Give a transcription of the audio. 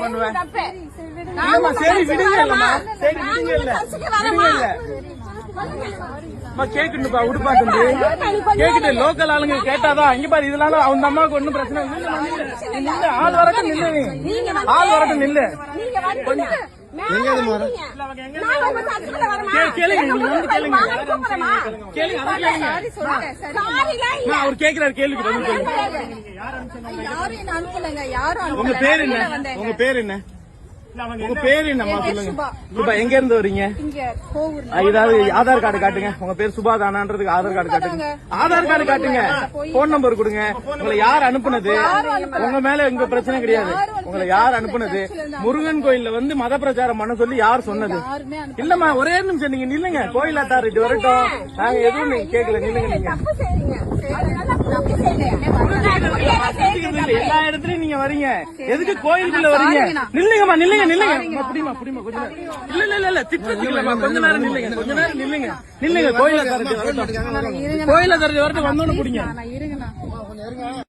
பண்ணுவேன். இல்லம்மா சரி விடுங்க. இல்லம்மா சரி விடுங்க. இல்ல கேக்குப்பா உடுப்பா தம்பி கேக்குது. லோக்கல் ஆளுங்க கேட்டாதான் இங்க பாரு. இதனால அவங்க அம்மாவுக்கு ஒண்ணும் பிரச்சனை இல்ல. ஆள் வரட்டும் நில்லு. ஆள் வரட்டும் நில்லு. அவர் கேக்குறாரு கேள்விக்கு பதில் சொல்லுங்க. உங்க பேர் என்ன? உங்க பேர் என்ன? உங்க பேரு என்னம்மா சொல்லுங்க. சுபா எங்க இருந்து வரீங்க? ஏதாவது ஆதார் கார்டு காட்டுங்க. உங்க பேர் சுபா தானான்றதுக்கு ஆதார் கார்டு காட்டுங்க. ஆதார் கார்டு காட்டுங்க. போன் நம்பர் கொடுங்க. உங்களை யார் அனுப்புனது? உங்க மேல எங்க பிரச்சனை கிடையாது. உங்களை யார் அனுப்புனது? முருகன் கோயில்ல வந்து மத பிரச்சாரம் பண்ண சொல்லி யார் சொன்னது? இல்லம்மா ஒரே நிமிஷம் நீங்க நில்லுங்க. கோயில் அத்தாரிட்டி வரட்டும். நாங்க எதுவும் நீங்க கேட்கல. நில்லுங்க. நீங்க எல்லா இடத்துலயும் நீங்க வரீங்க. எதுக்கு கோயிலுக்குள்ள வரீங்க? நில்லுங்கம்மா நில்லுங்க. புடிமா கொஞ்சம் இல்ல திட்டுறதுக்குள்ளமா கொஞ்ச நேரம் நில்லுங்க. கோயில தரது வரட்டும். வந்தோன்னு புடிங்க.